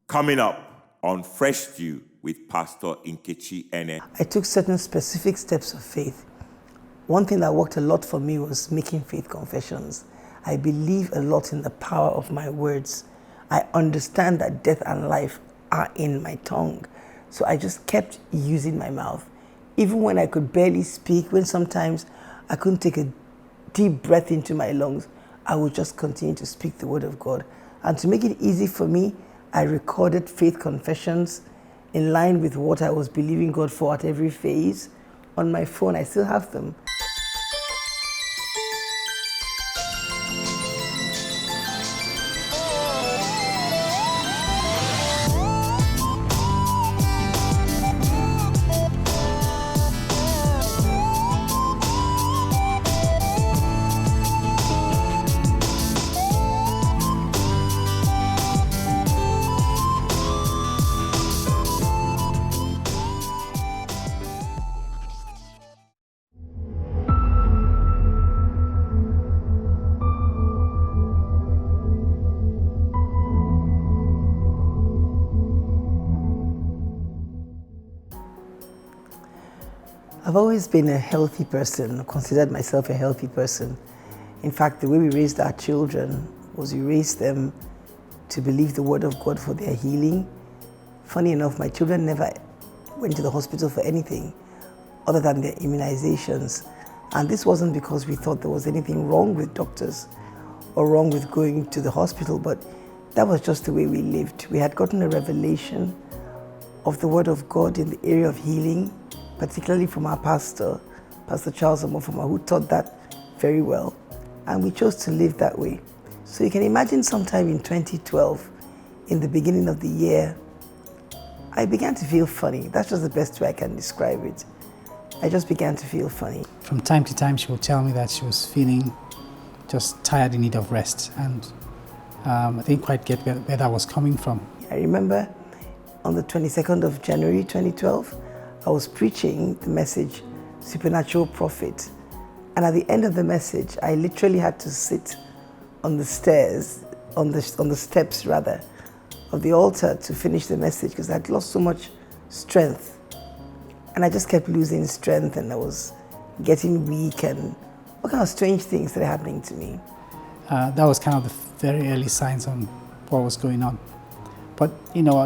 Coming up on Freshdew with Pastor Nkechi Ene. I took certain specific steps of faith. One thing that worked a lot for me was making faith confessions. I believe a lot in the power of my words. I understand that death and life are in my tongue. So I just kept using my mouth. Even when I could barely speak, when sometimes I couldn't take a deep breath into my lungs, I would just continue to speak the word of God. And to make it easy for me, I recorded faith confessions in line with what I was believing God for at every phase. On my phone, I still have them. I've always been a healthy person, considered myself a healthy person. In fact, the way we raised our children was we raised them to believe the word of God for their healing. Funny enough, my children never went to the hospital for anything other than their immunizations. And this wasn't because we thought there was anything wrong with doctors or wrong with going to the hospital, but that was just the way we lived. We had gotten a revelation of the word of God in the area of healing, particularly from our pastor, Pastor Charles Omofoma, who taught that very well. And we chose to live that way. So you can imagine sometime in 2012, in the beginning of the year, I began to feel funny. That's just the best way I can describe it. I just began to feel funny. From time to time, she would tell me that she was feeling just tired, in need of rest. And I didn't quite get where that was coming from. I remember on the 22nd of January 2012, I was preaching the message, Supernatural Prophet. And at the end of the message, I literally had to sit on the stairs, on the steps rather, of the altar to finish the message because I had lost so much strength. And I just kept losing strength and I was getting weak and all kind of strange things that are happening to me. That was kind of the very early signs on what was going on. But, you know,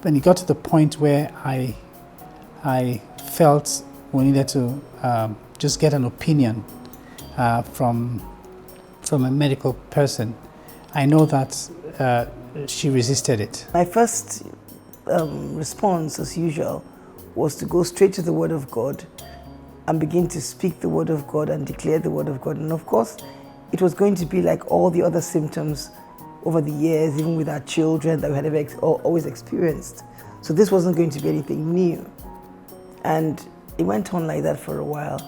when it got to the point where I felt we needed to just get an opinion from a medical person, I know that she resisted it. My first response, as usual, was to go straight to the Word of God and begin to speak the Word of God and declare the Word of God. And of course, it was going to be like all the other symptoms over the years, even with our children, that we had always experienced. So this wasn't going to be anything new. And it went on like that for a while.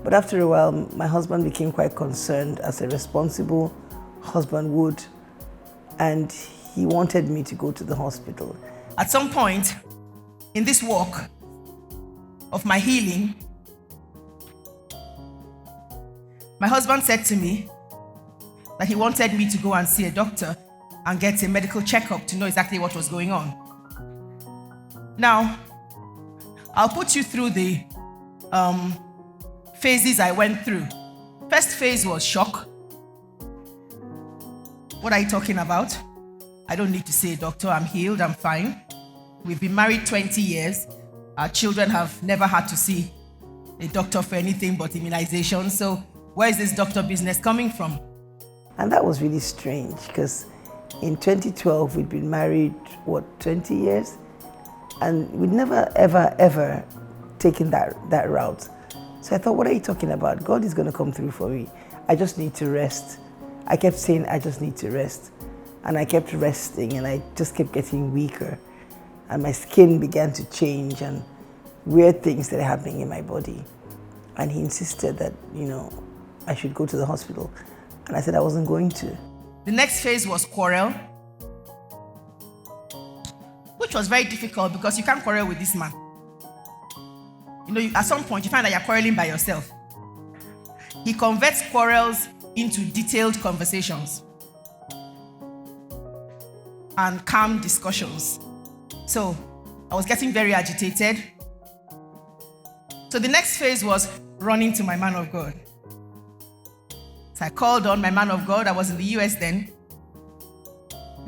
But after a while, my husband became quite concerned, as a responsible husband would, and he wanted me to go to the hospital. At some point in this walk of my healing, my husband said to me that he wanted me to go and see a doctor and get a medical checkup to know exactly what was going on. Now, I'll put you through the phases I went through. First phase was shock. What are you talking about? I don't need to see a doctor. I'm healed. I'm fine. We've been married 20 years. Our children have never had to see a doctor for anything but immunization. So where is this doctor business coming from? And that was really strange because in 2012, we'd been married, 20 years? And we'd never, ever, ever taken that route. So I thought, what are you talking about? God is going to come through for me. I just need to rest. I kept saying, I just need to rest. And I kept resting and I just kept getting weaker. And my skin began to change and weird things that are happening in my body. And he insisted that, I should go to the hospital. And I said I wasn't going to. The next phase was quarrel, which was very difficult because you can't quarrel with this man. At some point you find that you're quarreling by yourself. He converts quarrels into detailed conversations. and calm discussions. So I was getting very agitated. So the next phase was running to my man of God. So I called on my man of God. I was in the US then,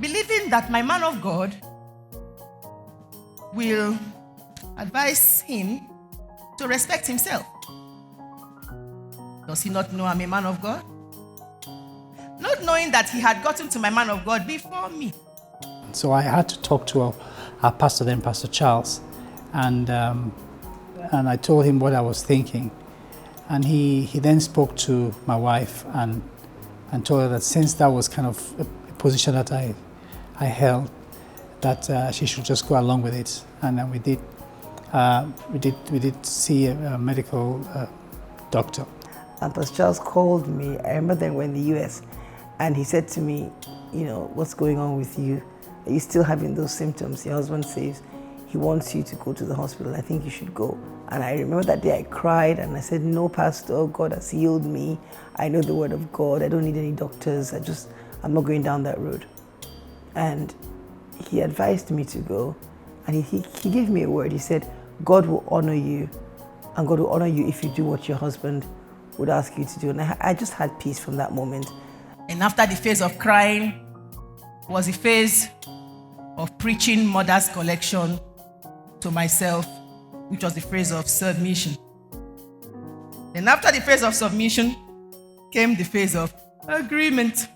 believing that my man of God will advise him to respect himself. Does he not know I'm a man of God? Not knowing that he had gotten to my man of God before me. So I had to talk to our pastor then, Pastor Charles, and I told him what I was thinking. And he then spoke to my wife and told her that since that was kind of a position that I held, that she should just go along with it. And then we did see a medical doctor. And Pastor Charles called me. I remember then we're in the US, and he said to me, you know, what's going on with you? Are you still having those symptoms? Your husband says he wants you to go to the hospital. I think you should go. And I remember that day I cried and I said, no, Pastor, God has healed me. I know the word of God. I don't need any doctors. I'm not going down that road. And he advised me to go. And he gave me a word. He said, God will honor you. And God will honor you if you do what your husband would ask you to do. And I just had peace from that moment. And after the phase of crying was the phase of preaching Mother's Collection to myself, which was the phase of submission. And after the phase of submission came the phase of agreement.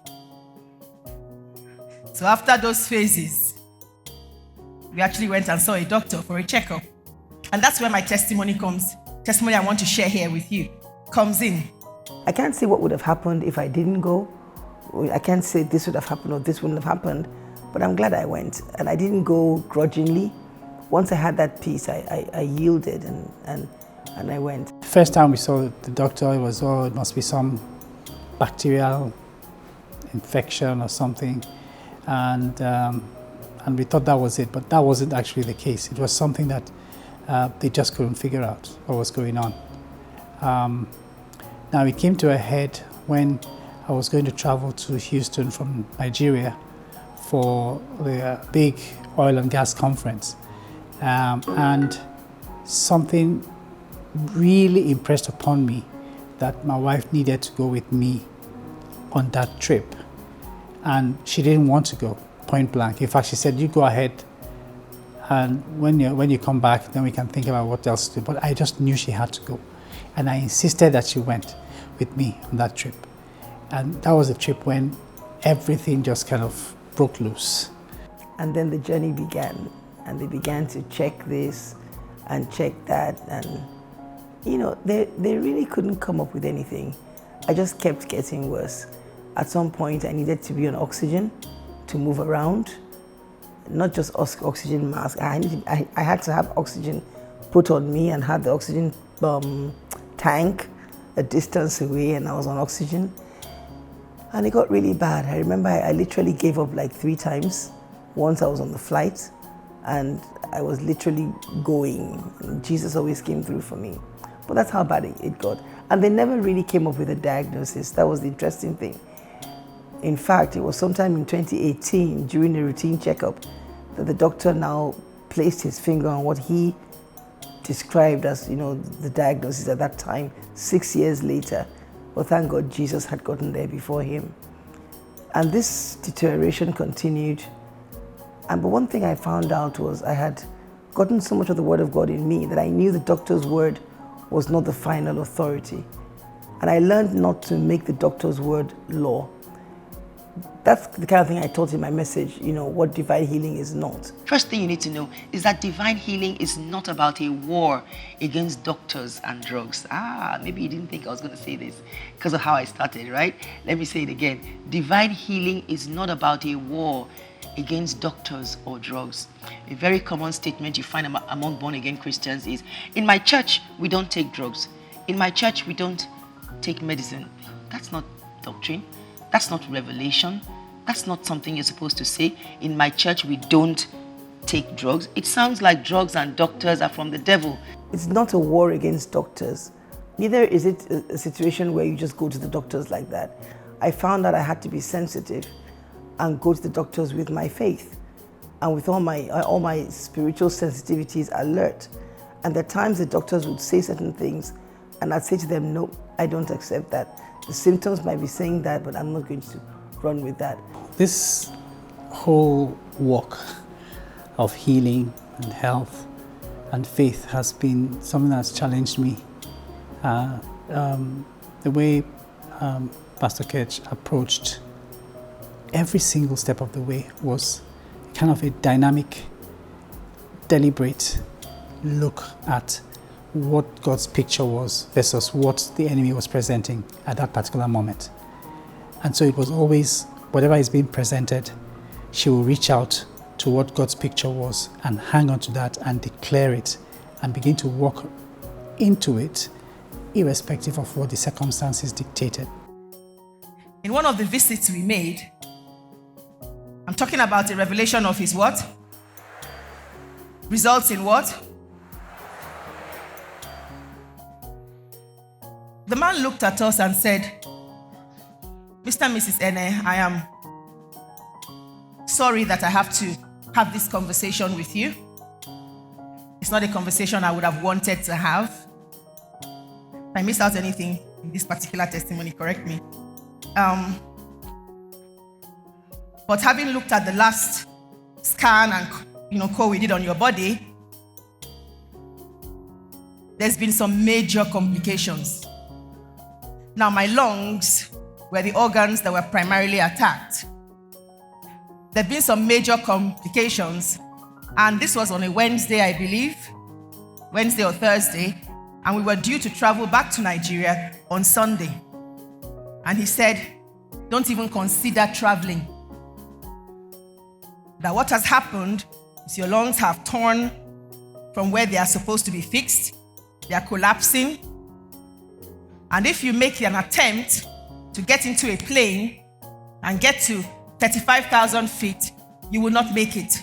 So after those phases, we actually went and saw a doctor for a checkup. And that's where my testimony comes. Testimony I want to share here with you comes in. I can't say what would have happened if I didn't go. I can't say this would have happened or this wouldn't have happened, but I'm glad I went. And I didn't go grudgingly. Once I had that peace, I yielded and I went. The first time we saw the doctor, it was, it must be some bacterial infection or something. And we thought that was it, but that wasn't actually the case. It was something that they just couldn't figure out what was going on. Now it came to a head when I was going to travel to Houston from Nigeria for the big oil and gas conference. And something really impressed upon me that my wife needed to go with me on that trip. And she didn't want to go, point blank. In fact, she said, you go ahead, and when you come back, then we can think about what else to do. But I just knew she had to go. And I insisted that she went with me on that trip. And that was a trip when everything just kind of broke loose. And then the journey began, and they began to check this and check that. And, you know, they really couldn't come up with anything. I just kept getting worse. At some point, I needed to be on oxygen to move around. Not just oxygen mask. I had to have oxygen put on me and had the oxygen tank a distance away, and I was on oxygen. And it got really bad. I remember I literally gave up like 3 times. Once I was on the flight and I was literally going. And Jesus always came through for me. But that's how bad it got. And they never really came up with a diagnosis. That was the interesting thing. In fact, it was sometime in 2018 during a routine checkup that the doctor now placed his finger on what he described as, you know, the diagnosis at that time, 6 years later. But thank God Jesus had gotten there before him. And this deterioration continued. But one thing I found out was I had gotten so much of the word of God in me that I knew the doctor's word was not the final authority. And I learned not to make the doctor's word law. That's the kind of thing I taught in my message, you know, what divine healing is not. First thing you need to know is that divine healing is not about a war against doctors and drugs. Maybe you didn't think I was going to say this because of how I started, right? Let me say it again. Divine healing is not about a war against doctors or drugs. A very common statement you find among born-again Christians is, in my church, we don't take drugs. In my church, we don't take medicine. That's not doctrine. That's not revelation. That's not something you're supposed to say. In my church, we don't take drugs. It sounds like drugs and doctors are from the devil. It's not a war against doctors. Neither is it a situation where you just go to the doctors like that. I found that I had to be sensitive and go to the doctors with my faith. and with all my spiritual sensitivities alert. And there are times the doctors would say certain things, and I'd say to them, no, I don't accept that. The symptoms might be saying that, but I'm not going to run with that. This whole walk of healing and health and faith has been something that's challenged me. The way Pastor Ketch approached every single step of the way was kind of a dynamic, deliberate look at what God's picture was versus what the enemy was presenting at that particular moment. And so it was always, whatever is being presented, she will reach out to what God's picture was and hang on to that and declare it and begin to walk into it, irrespective of what the circumstances dictated. In one of the visits we made, I'm talking about a revelation of his what? Results in what? The man looked at us and said, Mr. and Mrs. Ene, I am sorry that I have to have this conversation with you. It's not a conversation I would have wanted to have. If I miss out anything in this particular testimony, correct me. But having looked at the last scan and call we did on your body, there's been some major complications. Now, my lungs were the organs that were primarily attacked. There have been some major complications, and this was on a Wednesday, I believe, Wednesday or Thursday, and we were due to travel back to Nigeria on Sunday. And he said, don't even consider traveling. That what has happened is your lungs have torn from where they are supposed to be fixed. They are collapsing. And if you make an attempt to get into a plane and get to 35,000 feet, you will not make it.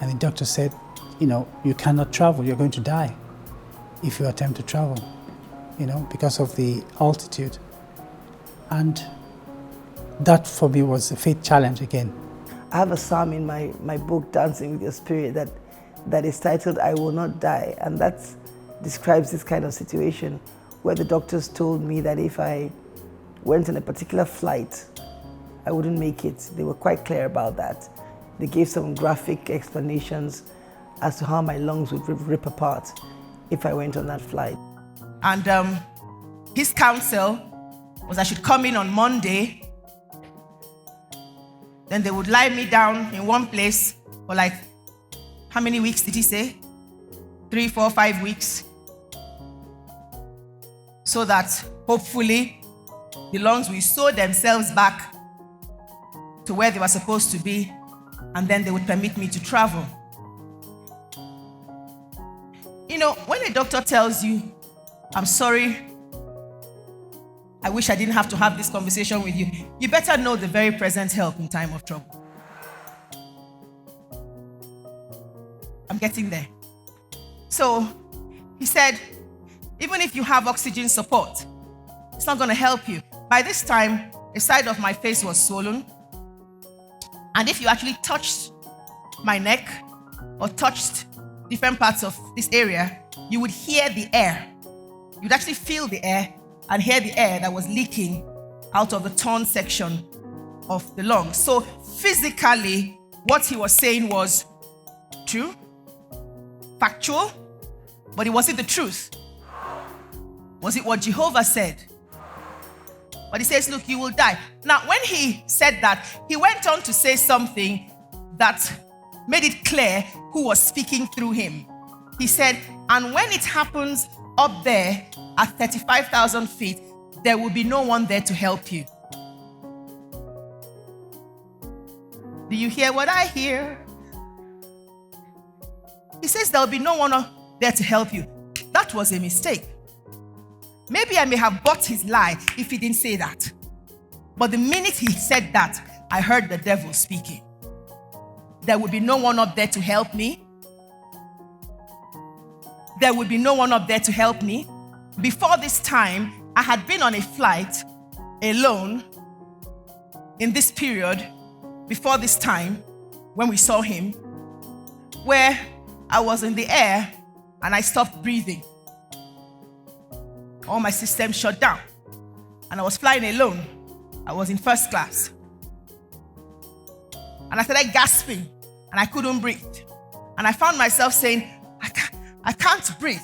And the doctor said, you cannot travel, you're going to die if you attempt to travel, because of the altitude. And that for me was a faith challenge again. I have a psalm in my book, Dancing with Your Spirit, that is titled, I Will Not Die. And that describes this kind of situation where the doctors told me that if I went on a particular flight, I wouldn't make it. They were quite clear about that. They gave some graphic explanations as to how my lungs would rip apart if I went on that flight. And his counsel was I should come in on Monday. Then they would lie me down in one place for like, how many weeks did he say? 3, 4, 5 weeks. So that hopefully the lungs will sew themselves back to where they were supposed to be, and then they would permit me to travel. When a doctor tells you, I'm sorry, I wish I didn't have to have this conversation with you, you better know the very present help in time of trouble. I'm getting there. So he said, even if you have oxygen support, it's not going to help you. By this time, a side of my face was swollen. And if you actually touched my neck or touched different parts of this area, you would hear the air. You'd actually feel the air and hear the air that was leaking out of the torn section of the lungs. So physically, what he was saying was true, factual, but it wasn't the truth. Was it what Jehovah said? But he says, look, you will die. Now, when he said that, he went on to say something that made it clear who was speaking through him. He said, and when it happens up there at 35,000 feet, there will be no one there to help you. Do you hear what I hear? He says there will be no one there to help you. That was a mistake. Maybe I may have bought his lie if he didn't say that. But the minute he said that, I heard the devil speaking. There would be no one up there to help me. There would be no one up there to help me. Before this time, I had been on a flight alone in this period. Before this time, when we saw him, where I was in the air and I stopped breathing. All my systems shut down and I was flying alone. I was in first class. And I started gasping and I couldn't breathe. And I found myself saying, I can't breathe.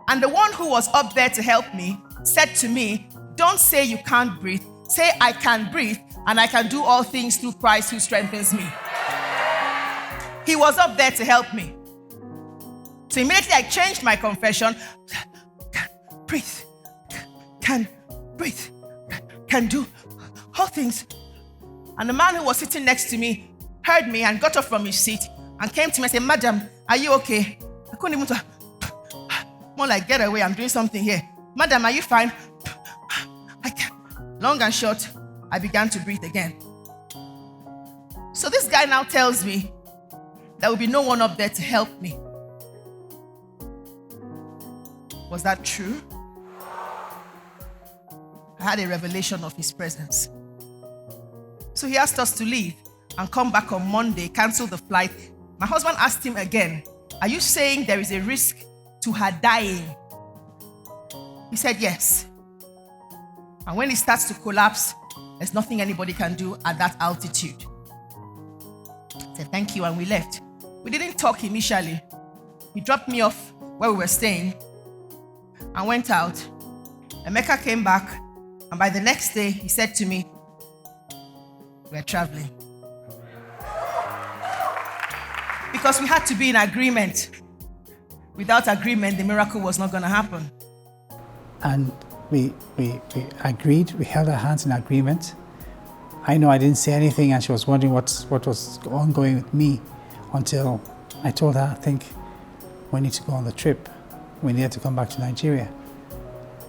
And the one who was up there to help me said to me, don't say you can't breathe. Say I can breathe and I can do all things through Christ who strengthens me. He was up there to help me. So immediately I changed my confession. Can breathe. Can breathe. Can do all things. And the man who was sitting next to me heard me and got up from his seat and came to me and said, Madam, are you okay? I couldn't even more like, get away, I'm doing something here. Madam, are you fine? I can't. Long and short, I began to breathe again. So this guy now tells me there will be no one up there to help me. Was that true? I had a revelation of his presence. So he asked us to leave and come back on Monday, cancel the flight. My husband asked him again, are you saying there is a risk to her dying? He said yes. And when it starts to collapse, there's nothing anybody can do at that altitude. I said thank you and we left. We didn't talk initially. He dropped me off where we were staying and went out. Emeka came back and by the next day he said to me, we're traveling. Because we had to be in agreement. Without agreement, the miracle was not going to happen. And we agreed, we held our hands in agreement. I know I didn't say anything and she was wondering what was ongoing with me until I told her, I think we need to go on the trip. We needed to come back to Nigeria.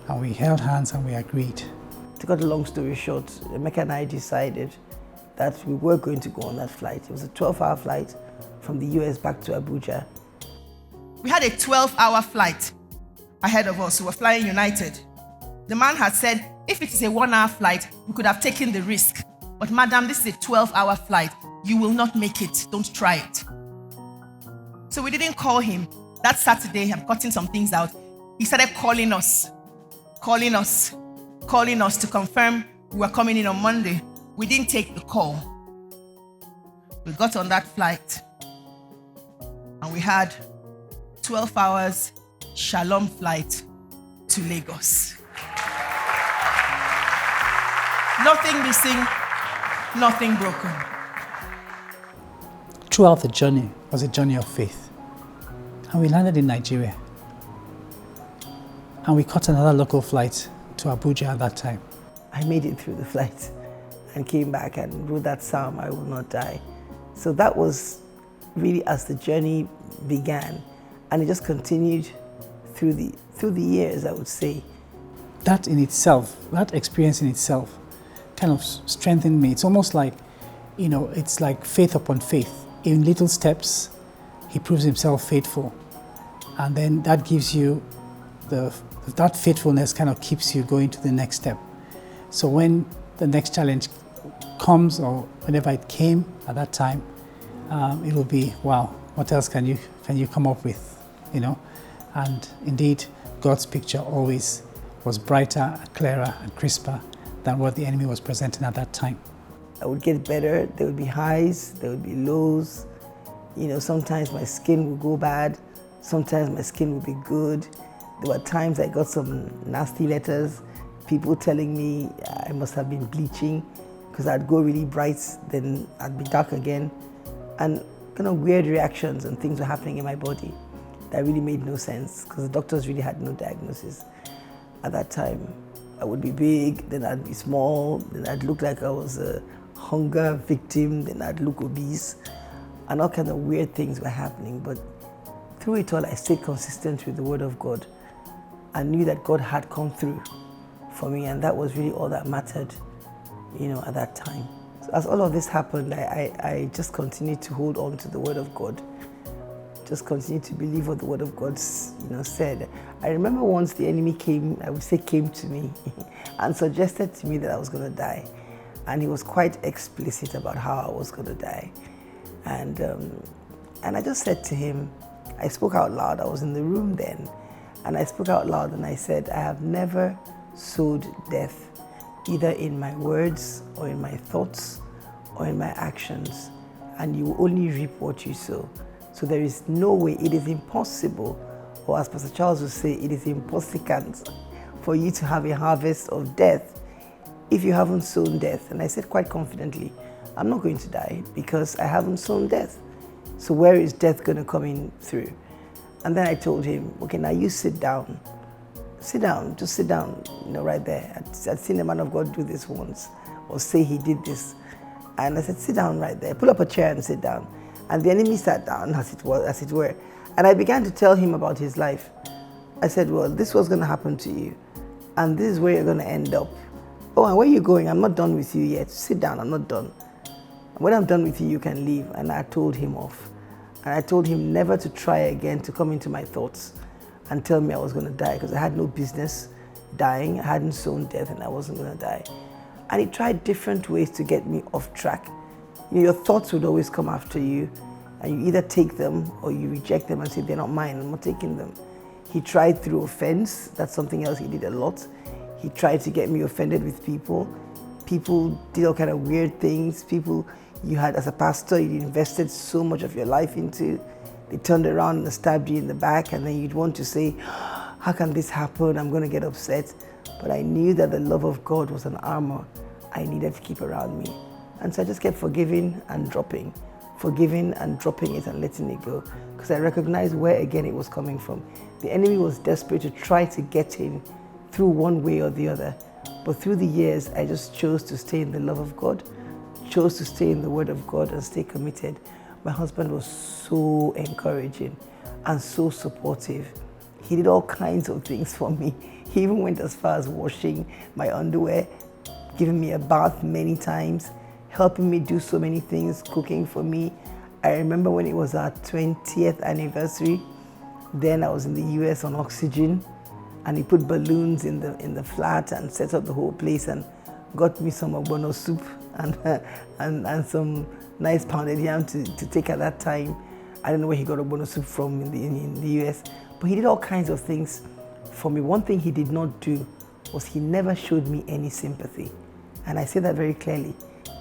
And we held hands and we agreed. To cut a long story short, Emeka and I decided that we were going to go on that flight. It was a 12-hour flight from the US back to Abuja. We had a 12-hour flight ahead of us. We were flying United. The man had said, if it is a 1-hour flight, we could have taken the risk. But madam, this is a 12-hour flight. You will not make it. Don't try it. So we didn't call him. That Saturday, I'm cutting some things out. He started calling us to confirm we were coming in on Monday. We didn't take the call. We got on that flight and we had 12 hours Shalom flight to Lagos. Nothing missing, nothing broken. Throughout the journey was a journey of faith. And we landed in Nigeria. And we caught another local flight to Abuja at that time. I made it through the flight and came back and wrote that psalm, I will not die. So that was really as the journey began. And it just continued through the years, I would say. That in itself, that experience in itself kind of strengthened me. It's almost like, it's like faith upon faith. In little steps, he proves himself faithful. And then that gives you that faithfulness kind of keeps you going to the next step. So when the next challenge comes, or whenever it came at that time, it will be, wow, what else can you come up with, And indeed, God's picture always was brighter, clearer, and crisper than what the enemy was presenting at that time. I would get better. There would be highs, there would be lows. Sometimes my skin would go bad. Sometimes my skin would be good. There were times I got some nasty letters, people telling me I must have been bleaching because I'd go really bright, then I'd be dark again. And kind of weird reactions and things were happening in my body that really made no sense because the doctors really had no diagnosis at that time. I would be big, then I'd be small, then I'd look like I was a hunger victim, then I'd look obese, and all kinds of weird things were happening. But through it all, I stayed consistent with the Word of God. I knew that God had come through for me, and that was really all that mattered, at that time. So as all of this happened, I just continued to hold on to the Word of God. Just continued to believe what the Word of God, said. I remember once the enemy came to me and suggested to me that I was going to die. And he was quite explicit about how I was going to die. And I just said to him, I spoke out loud. I was in the room then, and I spoke out loud and I said, I have never sowed death, either in my words or in my thoughts or in my actions, and you will only reap what you sow. So there is no way, it is impossible, or as Pastor Charles would say, it is impossible for you to have a harvest of death if you haven't sown death. And I said quite confidently, I'm not going to die because I haven't sown death. So where is death going to come in through? And then I told him, okay, now you sit down. Sit down, just sit down, right there. I'd seen a man of God do this once, or say he did this. And I said, sit down right there. Pull up a chair and sit down. And the enemy sat down, as it were. And I began to tell him about his life. I said, well, this was going to happen to you. And this is where you're going to end up. Oh, and where are you going? I'm not done with you yet. Sit down, I'm not done. When I'm done with you, you can leave. And I told him off. And I told him never to try again to come into my thoughts and tell me I was going to die, because I had no business dying. I hadn't sown death and I wasn't going to die. And he tried different ways to get me off track. Your thoughts would always come after you, and you either take them or you reject them and say, they're not mine, I'm not taking them. He tried through offense. That's something else he did a lot. He tried to get me offended with people. People did all kind of weird things. People you had as a pastor, you invested so much of your life into. They turned around and stabbed you in the back, and then you'd want to say, how can this happen? I'm going to get upset. But I knew that the love of God was an armor I needed to keep around me. And so I just kept forgiving and dropping it and letting it go, because I recognized where again it was coming from. The enemy was desperate to try to get in through one way or the other. But through the years, I just chose to stay in the love of God, chose to stay in the word of God and stay committed. My husband was so encouraging and so supportive. He did all kinds of things for me. He even went as far as washing my underwear, giving me a bath many times, helping me do so many things, cooking for me. I remember when it was our 20th anniversary, then I was in the US on oxygen, and he put balloons in the flat and set up the whole place and got me some ogbono soup and some nice pounded yam to take at that time. I don't know where he got ogbono soup from in the US, but he did all kinds of things for me. One thing he did not do was he never showed me any sympathy. And I say that very clearly.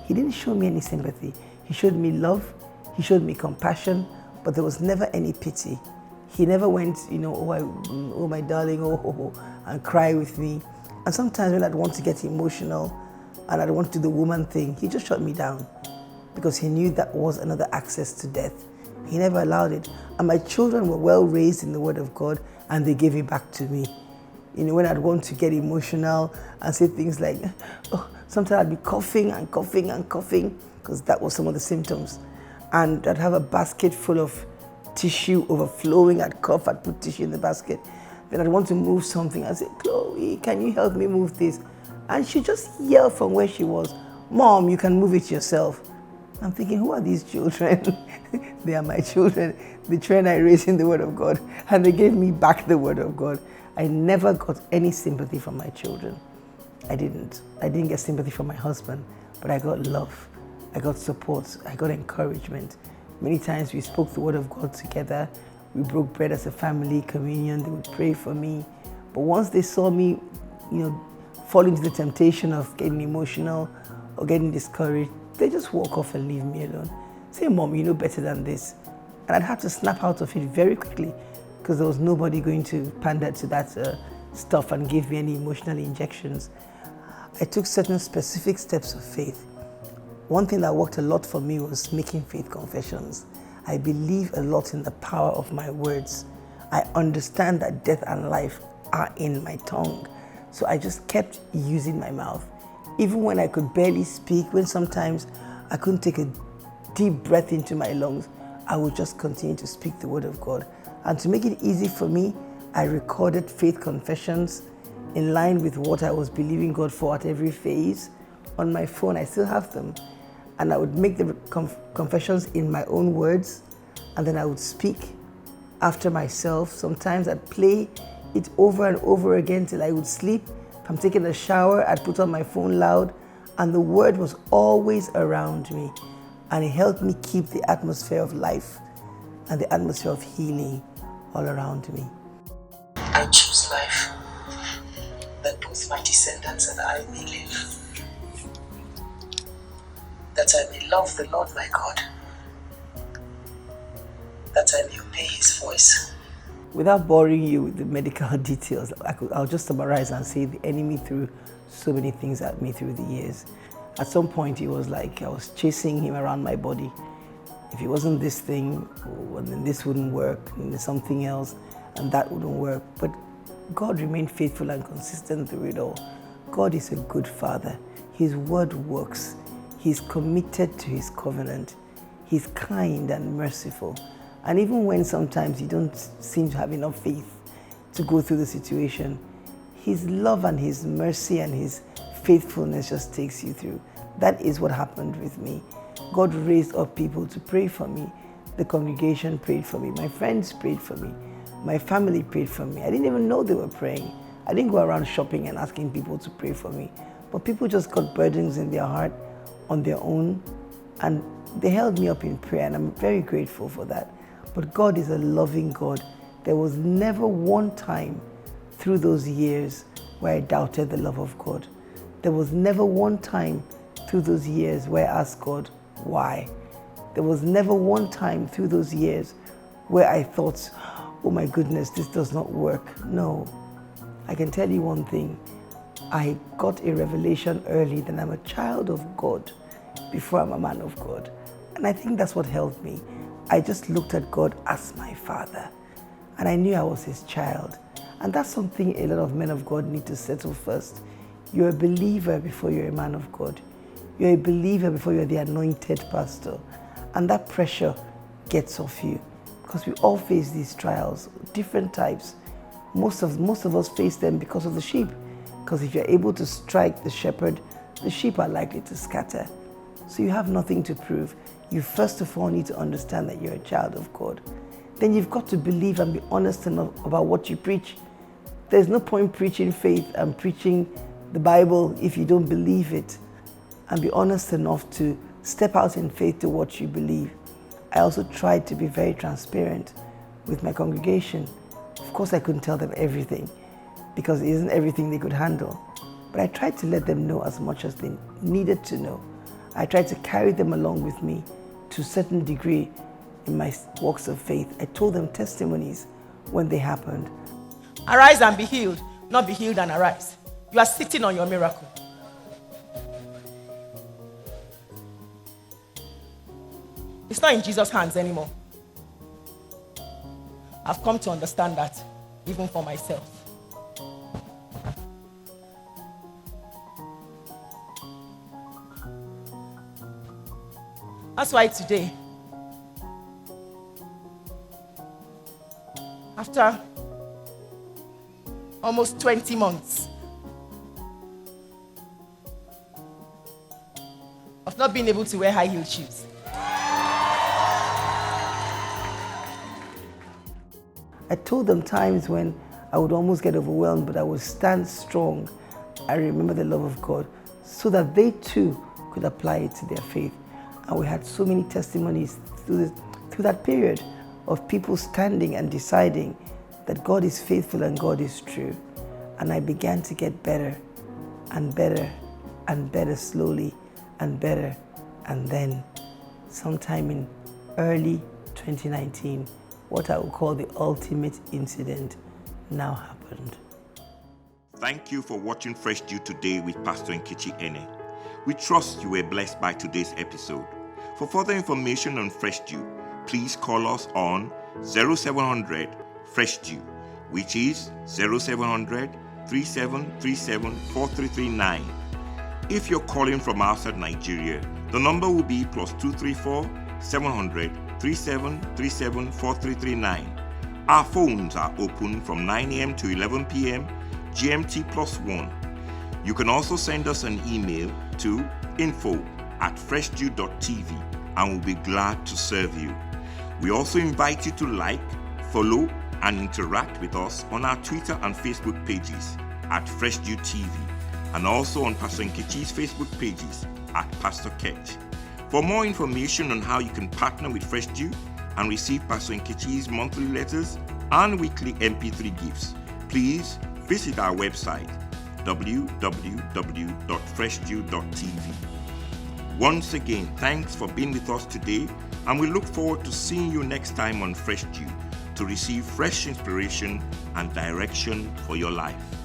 He didn't show me any sympathy. He showed me love, he showed me compassion, but there was never any pity. He never went, oh my darling, and cry with me. And sometimes when I'd want to get emotional and I'd want to do the woman thing, he just shut me down, because he knew that was another access to death. He never allowed it. And my children were well raised in the word of God, and they gave it back to me. When I'd want to get emotional and say things like, sometimes I'd be coughing, because that was some of the symptoms. And I'd have a basket full of tissue overflowing. I'd cough, I'd put tissue in the basket. Then I'd want to move something. I'd say, Chloe, can you help me move this? And she'd just yell from where she was, Mom, you can move it yourself. I'm thinking, who are these children? They are my children, the children I raised in the Word of God, and they gave me back the Word of God. I never got any sympathy from my children. I didn't get sympathy from my husband, but I got love, I got support, I got encouragement. Many times we spoke the Word of God together. We broke bread as a family, communion. They would pray for me. But once they saw me, fall into the temptation of getting emotional or getting discouraged, they just walk off and leave me alone. Say, Mom, you know better than this. And I'd have to snap out of it very quickly, because there was nobody going to pander to that stuff and give me any emotional injections. I took certain specific steps of faith. One thing that worked a lot for me was making faith confessions. I believe a lot in the power of my words. I understand that death and life are in my tongue. So I just kept using my mouth. Even when I could barely speak, when sometimes I couldn't take a deep breath into my lungs, I would just continue to speak the word of God. And to make it easy for me, I recorded faith confessions in line with what I was believing God for at every phase. On my phone, I still have them. And I would make the confessions in my own words, and then I would speak after myself. Sometimes I'd play it over and over again till I would sleep. If I'm taking a shower, I'd put on my phone loud, and the word was always around me. And it helped me keep the atmosphere of life and the atmosphere of healing all around me. I choose life, that both my descendants and I may live, that I may love the Lord my God, that I may obey his voice. Without boring you with the medical details, I'll just summarize and say the enemy threw so many things at me through the years. At some point, it was like I was chasing him around my body. If it wasn't this thing, then this wouldn't work, and there's something else, and that wouldn't work. But God remained faithful and consistent through it all. God is a good Father. His word works. He's committed to his covenant. He's kind and merciful. And even when sometimes you don't seem to have enough faith to go through the situation, his love and his mercy and his faithfulness just takes you through. That is what happened with me. God raised up people to pray for me. The congregation prayed for me. My friends prayed for me. My family prayed for me. I didn't even know they were praying. I didn't go around shopping and asking people to pray for me. But people just got burdens in their heart on their own, and they held me up in prayer, and I'm very grateful for that. But God is a loving God. There was never one time through those years where I doubted the love of God. There was never one time through those years where I asked God, why? There was never one time through those years where I thought, oh my goodness, this does not work. No. I can tell you one thing. I got a revelation early that I'm a child of God before I'm a man of God. And I think that's what helped me. I just looked at God as my Father, and I knew I was his child. And that's something a lot of men of God need to settle first. You're a believer before you're a man of God. You're a believer before you're the anointed pastor. And that pressure gets off you, because we all face these trials, different types. Most of us face them because of the sheep. Because if you're able to strike the shepherd, the sheep are likely to scatter. So you have nothing to prove. You first of all need to understand that you're a child of God. Then you've got to believe and be honest enough about what you preach. There's no point preaching faith and preaching the Bible if you don't believe it. And be honest enough to step out in faith to what you believe. I also tried to be very transparent with my congregation. Of course, I couldn't tell them everything, because it isn't everything they could handle. But I tried to let them know as much as they needed to know. I tried to carry them along with me to a certain degree in my walks of faith. I told them testimonies when they happened. Arise and be healed, not be healed and arise. You are sitting on your miracle. It's not in Jesus' hands anymore. I've come to understand that, even for myself. That's why today, after almost 20 months of not being able to wear high-heeled shoes, I told them times when I would almost get overwhelmed, but I would stand strong. I remember the love of God, so that they too could apply it to their faith. And we had so many testimonies through that period of people standing and deciding that God is faithful and God is true. And I began to get better and better and better slowly and better. And then sometime in early 2019, what I would call the ultimate incident now happened. Thank you for watching Freshdew today with Pastor Nkechi Ene. We trust you were blessed by today's episode. For further information on Freshdew, please call us on 0700 Freshdew, which is 0700 3737 4339. If you're calling from outside Nigeria, the number will be +234 700 3737 4339. Our phones are open from 9 a.m. to 11 p.m. GMT +1. You can also send us an email to info@freshdew.tv, and we'll be glad to serve you. We also invite you to like, follow, and interact with us on our Twitter and Facebook pages at Freshdew TV, and also on Pastor Nkechi's Facebook pages at Pastor Ketch. For more information on how you can partner with Freshdew and receive Pastor Nkechi's monthly letters and weekly MP3 gifts, please visit our website www.freshdew.tv. Once again, thanks for being with us today, and we look forward to seeing you next time on Freshdew to receive fresh inspiration and direction for your life.